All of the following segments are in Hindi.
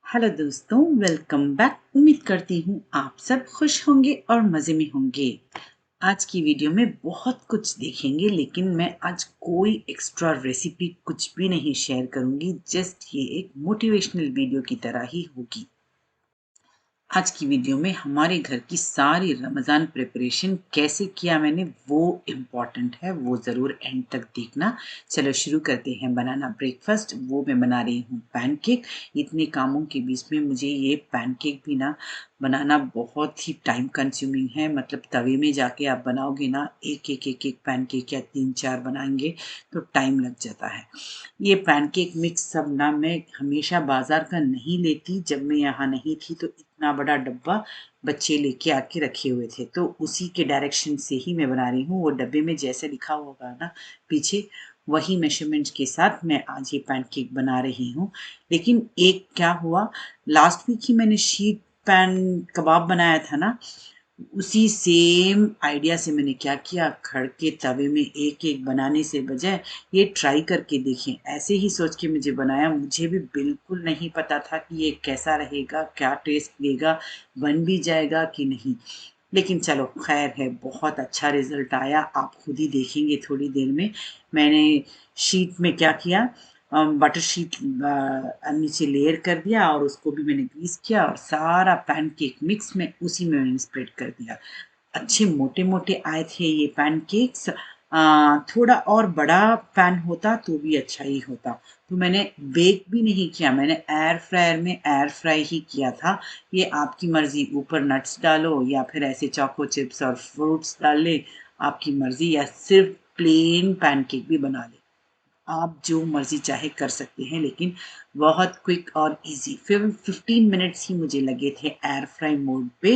हेलो दोस्तों, वेलकम बैक। उम्मीद करती हूँ आप सब खुश होंगे और मज़े में होंगे। आज की वीडियो में बहुत कुछ देखेंगे, लेकिन मैं आज कोई एक्स्ट्रा रेसिपी कुछ भी नहीं शेयर करूँगी। जस्ट ये एक मोटिवेशनल वीडियो की तरह ही होगी। आज की वीडियो में हमारे घर की सारी रमज़ान प्रिपरेशन कैसे किया मैंने, वो इम्पॉर्टेंट है, वो ज़रूर एंड तक देखना। चलो शुरू करते हैं बनाना ब्रेकफास्ट। वो मैं बना रही हूँ पैनकेक। इतने कामों के बीच में मुझे ये पैनकेक भी ना बनाना बहुत ही टाइम कंज्यूमिंग है। मतलब तवे में जाके आप बनाओगे ना, एक पैनकेक या 3-4 बनाएंगे तो टाइम लग जाता है। ये पैनकेक मिक्स सब ना मैं हमेशा बाजार का नहीं लेती। जब मैं यहाँ नहीं थी तो इतना बड़ा डब्बा बच्चे लेके आके रखे हुए थे, तो उसी के डायरेक्शन से ही मैं बना रही हूँ। वो डब्बे में जैसे लिखा होगा ना पीछे, वही मेजरमेंट के साथ मैं आज ये पैनकेक बना रही हूँ। लेकिन एक क्या हुआ, लास्ट वीक ही मैंने शीट पैन कबाब बनाया था ना, उसी सेम आइडिया से मैंने क्या किया, खड़ के तवे में एक एक बनाने से बजाय ये ट्राई करके देखें, ऐसे ही सोच के मुझे बनाया। मुझे भी बिल्कुल नहीं पता था कि ये कैसा रहेगा, क्या टेस्ट देगा, बन भी जाएगा कि नहीं। लेकिन चलो खैर है, बहुत अच्छा रिजल्ट आया। आप खुद ही देखेंगे थोड़ी देर में। मैंने शीट में क्या किया, बटर शीट नीचे लेयर कर दिया और उसको भी मैंने ग्रीस किया और सारा पैनकेक मिक्स में उसी में मैंने स्प्रेड कर दिया। अच्छे मोटे मोटे आए थे ये पैनकेक्स। थोड़ा और बड़ा पैन होता तो भी अच्छा ही होता। तो मैंने बेक भी नहीं किया, मैंने एयर फ्रायर में एयर फ्राई ही किया था। ये आपकी मर्जी, ऊपर नट्स डालो या फिर ऐसे चोको चिप्स और फ्रूट्स डाल ले, आपकी मर्जी, या सिर्फ प्लेन पैनकेक भी बना ले। आप जो मर्जी चाहे कर सकते हैं, लेकिन बहुत क्विक और इजी। फिर 15 मिनट्स ही मुझे लगे थे एयर फ्राई मोड पे।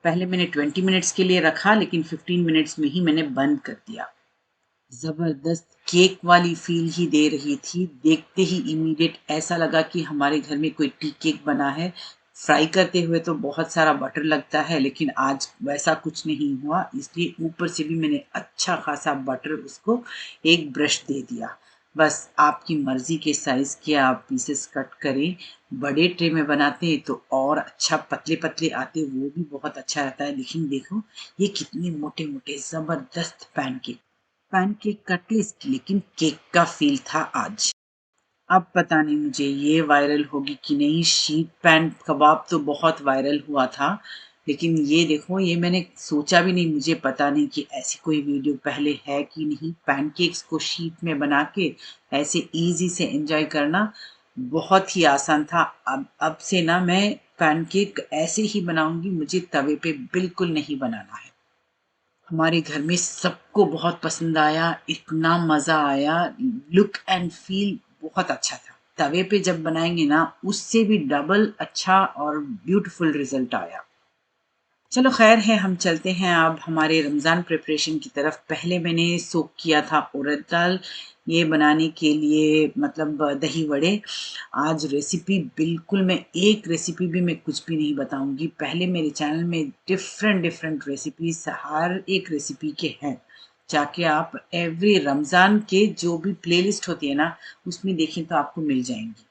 पहले मैंने 20 मिनट्स के लिए रखा, लेकिन 15 मिनट्स में ही मैंने बंद कर दिया। जबरदस्त केक वाली फील ही दे रही थी। देखते ही इमीडिएट ऐसा लगा कि हमारे घर में कोई टी केक बना है। फ्राई करते हुए तो बहुत सारा बटर लगता है, लेकिन आज वैसा कुछ नहीं हुआ, इसलिए ऊपर से भी मैंने अच्छा खासा बटर उसको एक ब्रश दे दिया। बस आपकी मर्जी के साइज के आप पीसेस कट करें। बड़े ट्रे में बनाते हैं तो और अच्छा पतले पतले आते, वो भी बहुत अच्छा रहता है। लेकिन देखो ये कितने मोटे मोटे जबरदस्त पैनकेक। पैनकेक का टेस्ट, लेकिन केक का फील था आज। अब पता नहीं मुझे ये वायरल होगी कि नहीं। शीट पैन कबाब तो बहुत वायरल हुआ था, लेकिन ये देखो, ये मैंने सोचा भी नहीं, मुझे पता नहीं कि ऐसी कोई वीडियो पहले है कि नहीं। पैनकेक्स को शीट में बना के ऐसे इजी से एंजॉय करना बहुत ही आसान था। अब से ना मैं पैनकेक ऐसे ही बनाऊंगी, मुझे तवे पे बिल्कुल नहीं बनाना है। हमारे घर में सबको बहुत पसंद आया, इतना मज़ा आया। लुक एंड फील बहुत अच्छा था। तवे पे जब बनाएंगे ना, उससे भी डबल अच्छा और ब्यूटीफुल रिजल्ट आया। चलो खैर है, हम चलते हैं अब हमारे रमज़ान प्रिपरेशन की तरफ। पहले मैंने सोक किया था उड़द दाल ये बनाने के लिए, मतलब दही वड़े। आज रेसिपी बिल्कुल, मैं एक रेसिपी भी मैं कुछ भी नहीं बताऊंगी। पहले मेरे चैनल में डिफरेंट डिफरेंट रेसिपीज, हर एक रेसिपी के हैं। जाके आप एवरी रमज़ान के जो भी प्लेलिस्ट होती है ना, उसमें देखें तो आपको मिल जाएंगी।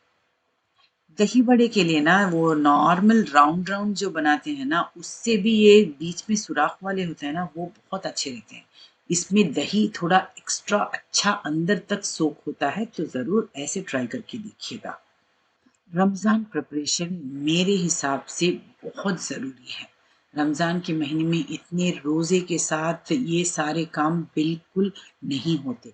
दही बड़े के लिए ना, वो नॉर्मल राउंड राउंड जो बनाते हैं ना, उससे भी ये बीच में सुराख वाले होते हैं ना, वो बहुत अच्छे रहते हैं। इसमें दही थोड़ा एक्स्ट्रा अच्छा अंदर तक सोक होता है, तो ज़रूर ऐसे ट्राई करके देखिएगा। रमज़ान प्रिपरेशन मेरे हिसाब से बहुत ज़रूरी है। रमज़ान के महीने में इतने रोज़े के साथ ये सारे काम बिल्कुल नहीं होते।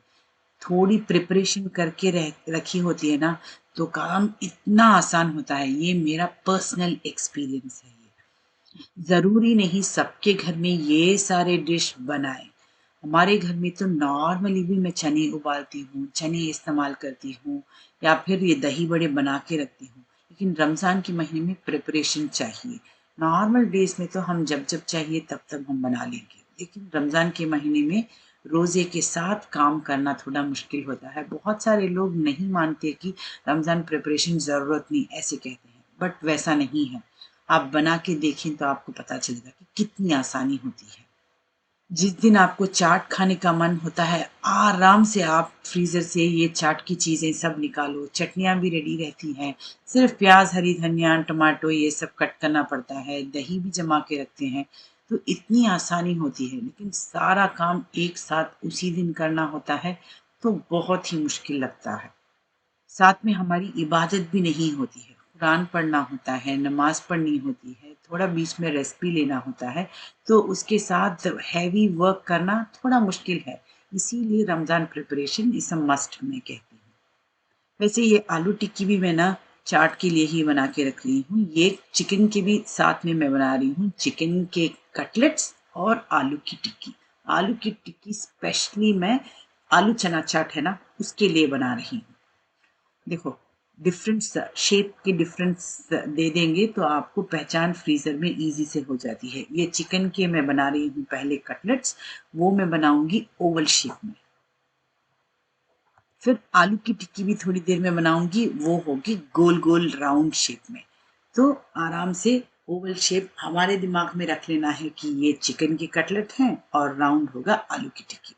थोड़ी प्रिपरेशन करके रखी होती है ना, तो काम इतना आसान होता है। ये मेरा पर्सनल एक्सपीरियंस है। ज़रूरी नहीं सबके घर में ये सारे डिश बनाए। हमारे घर में तो नॉर्मली भी मैं चने उबालती हूँ, चने इस्तेमाल करती हूँ, या फिर ये दही बड़े बना के रखती हूँ। लेकिन रमज़ान के महीने में प्रिपरेशन चाहिए। नॉर्मल डेज में तो हम जब जब चाहिए तब तब हम बना लेंगे, लेकिन रमज़ान के महीने में रोज़े के साथ काम करना थोड़ा मुश्किल होता है। बहुत सारे लोग नहीं मानते कि रमज़ान प्रिपरेशन ज़रूरत नहीं, ऐसे कहते हैं, बट वैसा नहीं है। आप बना के देखें तो आपको पता चलेगा कि कितनी आसानी होती है। जिस दिन आपको चाट खाने का मन होता है, आराम से आप फ्रीज़र से ये चाट की चीज़ें सब निकालो, चटनियाँ भी रेडी रहती हैं। सिर्फ़ प्याज़, हरी धनिया, टमाटो ये सब कट करना पड़ता है, दही भी जमा के रखते हैं, तो इतनी आसानी होती है। लेकिन सारा काम एक साथ उसी दिन करना होता है, तो बहुत ही मुश्किल लगता है। साथ में हमारी इबादत भी नहीं होती है। कुरान पढ़ना होता है, नमाज़ पढ़नी होती है, थोड़ा बीच में रेस्ट भी लेना होता है, तो उसके साथ हैवी वर्क करना थोड़ा मुश्किल है। इसीलिए Ramzan preparation is a must मैं कहती हूँ। वैसे ये आलू टिक्की भी मैं ना चाट के लिए ही बना के रख रही हूँ। ये चिकन के भी साथ में मैं बना रही हूँ, चिकन के कटलेट्स और आलू की टिक्की। आलू की टिक्की स्पेशली मैं आलू चना चाट है ना, उसके लिए बना रही हूँ। देखो, डिफरेंस शेप के डिफरेंस दे देंगे तो आपको पहचान फ्रीज़र में ईज़ी से हो जाती है। ये चिकन के मैं बना रही हूँ पहले कटलेट्स, वो मैं बनाऊँगी ओवल शेप में। फिर आलू की टिक्की भी थोड़ी देर में बनाऊँगी, वो होगी गोल-गोल राउंड शेप में। तो आराम से ओवल शेप हमारे दिमाग में रख लेना है कि ये चिकन की कटलेट हैं और राउंड होगा आलू की टिक्की।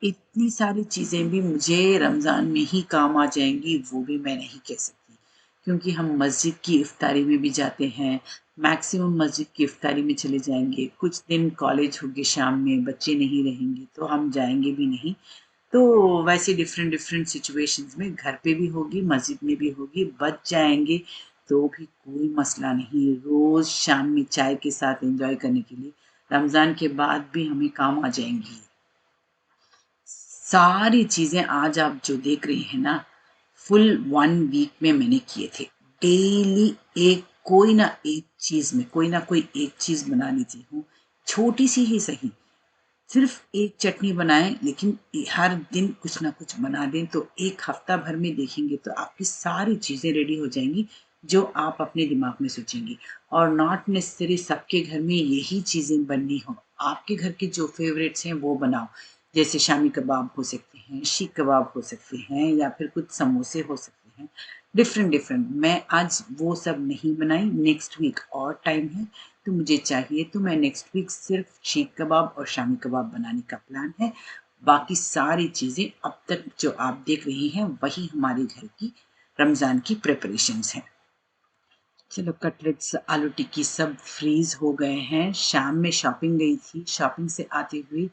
इतनी सारी चीज़ें भी मुझे रमज़ान में ही काम आ जाएँगी, वो भी मैं नहीं कह सकती। क्योंकि हम मस्जिद की इफ्तारी में भी जाते हैं, मैक्सिमम मस्जिद की इफ्तारी में चले जाएँगे। कुछ दिन कॉलेज होंगे शाम में, बच्चे नहीं रहेंगे, तो हम जाएँगे भी नहीं। तो वैसे डिफरेंट-डिफरेंट सिचुएशंस में घर पे भी होगी, मस्जिद में भी होगी, बच जाएँगे तो भी कोई मसला नहीं। रोज़ शाम में चाय के साथ एन्जॉय करने के लिए रमज़ान के बाद भी हमें काम आ जाएँगी। सारी चीज़ें आज आप जो देख रही हैं ना, फुल 1 वीक में मैंने किए थे। डेली एक कोई ना एक चीज़ में कोई ना कोई एक चीज़ बना लेती हूँ, छोटी-सी ही सही। सिर्फ़ एक चटनी बनाएँ लेकिन हर दिन कुछ ना कुछ बना दें तो 1 हफ्ता भर में देखेंगे तो आपकी सारी चीज़ें रेडी हो जाएँगी, जो आप अपने दिमाग में सोचेंगी। और नॉट नेसेसरी सबके घर में यही चीज़ें बननी हो। आपके घर के जो फ़ेवरेट्स हैं वो बनाओ। जैसे शामी कबाब हो सकते हैं, सीख कबाब हो सकते हैं या फिर कुछ समोसे हो सकते हैं। डिफ़रेंट-डिफ़रेंट मैं आज वो सब नहीं बनाई, नेक्स्ट वीक और टाइम है तो मुझे चाहिए तो मैं नेक्स्ट वीक सिर्फ शीख कबाब और शामी कबाब बनाने का प्लान है। बाकी सारी चीज़ें अब तक जो आप देख रही हैं वही हमारे घर की रमज़ान की प्रिपरेशंस हैं। चलो कटलेट्स, आलू टिक्की सब फ्रीज़ हो गए हैं। शाम में शॉपिंग गई थी, शॉपिंग से आते हुए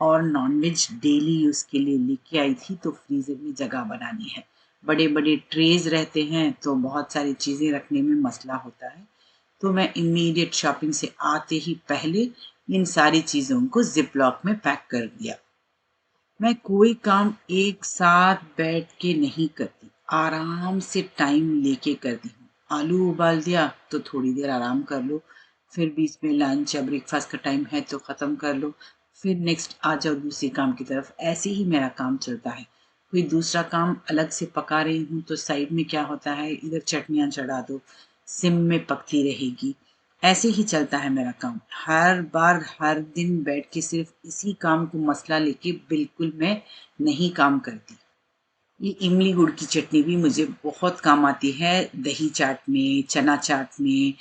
और नॉन-वेज डेली यूज़ के लिए लेके आई थी तो फ्रीज़र में जगह बनानी है। बड़े-बड़े ट्रेज़ रहते हैं तो बहुत सारी चीज़ें रखने में मसला होता है। तो मैं इमीडिएट शॉपिंग से आते ही पहले इन सारी चीज़ों को ज़िप लॉक में पैक कर दिया। मैं कोई काम एक साथ बैठ के नहीं करती, आराम से टाइम लेके करती हूँ। आलू उबाल दिया तो थोड़ी देर आराम कर लो, फिर बीच में लंच या ब्रेकफास्ट का टाइम है तो ख़त्म कर लो, फिर नेक्स्ट आ जाओ दूसरे काम की तरफ। ऐसे ही मेरा काम चलता है। कोई दूसरा काम अलग से पका रही हूँ तो साइड में क्या होता है, इधर चटनियाँ चढ़ा दो, सिम में पकती रहेगी। ऐसे ही चलता है मेरा काम। हर बार, हर दिन बैठ के सिर्फ़ इसी काम को मसला लेके बिल्कुल मैं नहीं काम करती। ये इमली गुड़ की चटनी भी मुझे बहुत काम आती है, दही चाट में, चना चाट में,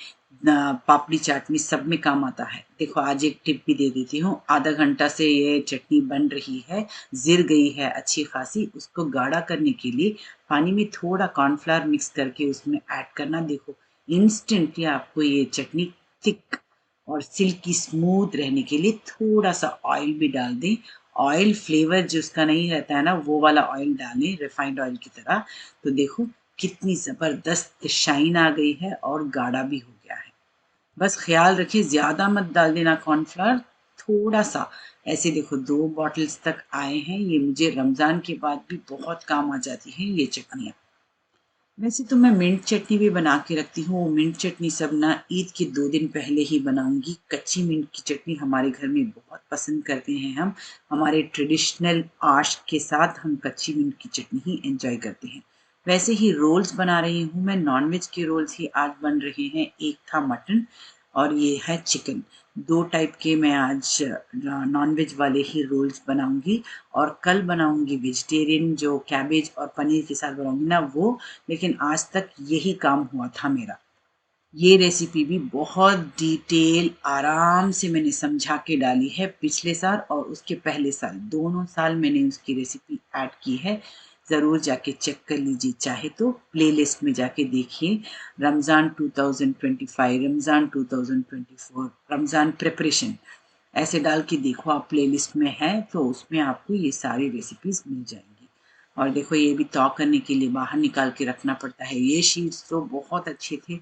पापड़ी चाट में, सब में काम आता है। देखो आज एक टिप भी दे देती हूँ, आधा घंटा से ये चटनी बन रही है, ज़िर गई है अच्छी खासी, उसको गाढ़ा करने के लिए पानी में थोड़ा कॉर्नफ्लावर मिक्स करके उसमें ऐड करना। देखो इंस्टेंटली आपको ये चटनी थिक और सिल्की स्मूथ रहने के लिए थोड़ा-सा ऑयल भी डाल दें। ऑयल फ्लेवर जो उसका नहीं रहता है ना, वो वाला ऑयल डालें रिफाइंड ऑयल की तरह, तो देखो कितनी ज़बरदस्त शाइन आ गई है और गाढ़ा भी हो गया है। बस ख़्याल रखें ज़्यादा मत डाल देना कॉर्नफ्लावर, थोड़ा-सा। ऐसे देखो 2 बॉटल्स तक आए हैं, ये मुझे रमज़ान के बाद भी बहुत काम आ जाती हैं ये चटनियाँ। वैसे तो मैं मिंट चटनी भी बना के रखती हूँ, वो मिंट चटनी सब ना ईद के 2 दिन पहले ही बनाऊँगी। कच्ची मिंट की चटनी हमारे घर में बहुत पसंद करते हैं हम। हमारे ट्रेडिशनल आश के साथ हम कच्ची मिंट की चटनी ही एन्जॉय करते हैं। वैसे ही रोल्स बना रही हूँ मैं, नॉन-वेज के रोल्स ही आज बन रहे हैं। एक था मटन और ये है चिकन। 2 टाइप के मैं आज नॉन-वेज वाले ही रोल्स बनाऊँगी और कल बनाऊँगी वेजिटेरियन जो कैबेज और पनीर के साथ बनाऊँगी ना वो, लेकिन आज तक यही काम हुआ था मेरा। ये रेसिपी भी बहुत डिटेल आराम से मैंने समझा के डाली है। पिछले साल और उसके पहले साल, दोनों साल मैंने उसकी रेसिपी ऐड की है। ज़रूर जाके चेक कर लीजिए, चाहे तो प्लेलिस्ट में जाके देखिए। रमज़ान 2025, रमज़ान 2024, रमज़ान प्रिपरेशन, ऐसे डाल के देखो आप, प्लेलिस्ट में है तो उसमें आपको ये सारी रेसिपीज़ मिल जाएंगी। और देखो, ये भी तौ करने के लिए बाहर निकाल के रखना पड़ता है। ये शीट्स तो बहुत अच्छे थे,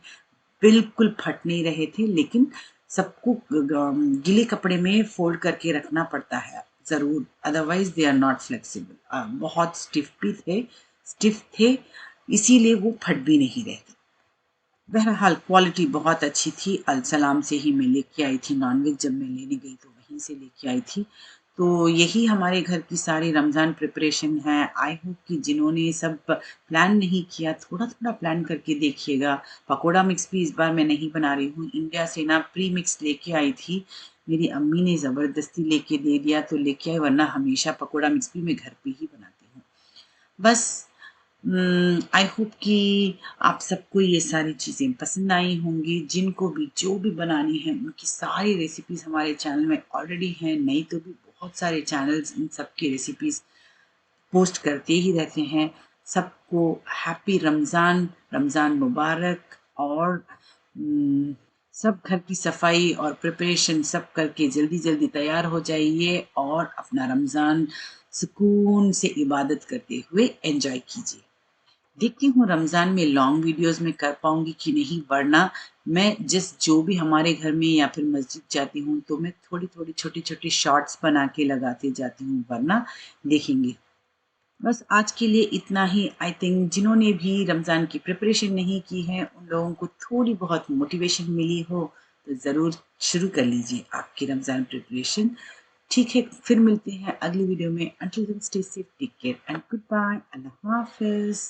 बिल्कुल फट नहीं रहे थे, लेकिन सबको गीले कपड़े में फोल्ड करके रखना पड़ता है ज़रूर, otherwise they are not flexible. बहुत स्टिफ थे, इसीलिए वो फट भी नहीं रहे थे। बहरहाल क्वालिटी बहुत अच्छी थी। अल सलाम से ही मैं लेके आई थी नॉनवेज, जब मैं लेने गई तो वहीं से लेके आई थी। तो यही हमारे घर की सारी रमज़ान प्रिपरेशन है। आई होप कि जिन्होंने सब प्लान नहीं किया, थोड़ा थोड़ा प्लान करके देखिएगा। पकोड़ा मिक्स भी इस बार मैं नहीं बना रही हूँ, इंडिया से ना प्री मिक्स लेके आई थी। मेरी अम्मी ने ज़बरदस्ती लेके दे दिया तो लेके आई, वरना हमेशा पकोड़ा मिक्स भी मैं घर पे ही बनाती हूँ। बस आई होप कि आप सबको ये सारी चीज़ें पसंद आई होंगी। जिनको भी जो भी बनानी है, उनकी सारी रेसिपीज़ हमारे चैनल में ऑलरेडी हैं, नहीं तो भी बहुत सारे चैनल्स इन सब की रेसिपीज़ पोस्ट करते ही रहते हैं। सबको हैप्पी रमज़ान, रमज़ान मुबारक। और उम, सब घर की सफाई और प्रिपरेशन सब करके जल्दी जल्दी तैयार हो जाइए और अपना रमज़ान सुकून से इबादत करते हुए एंजॉय कीजिए। देखती हूँ रमज़ान में लॉन्ग वीडियोस में कर पाऊंगी कि नहीं, वरना मैं जिस जो भी हमारे घर में या फिर मस्जिद जाती हूँ तो मैं थोड़ी थोड़ी छोटी छोटी शॉर्ट्स बना के लगाते जाती हूँ, वरना देखेंगे। बस आज के लिए इतना ही। आई थिंक जिन्होंने भी रमज़ान की प्रिपरेशन नहीं की है, उन लोगों को थोड़ी बहुत मोटिवेशन मिली हो तो ज़रूर शुरू कर लीजिए आपकी रमज़ान प्रिपरेशन। ठीक है, फिर मिलते हैं अगली वीडियो में। Until then stay safe, take care and goodbye, अल्लाह हाफिज़।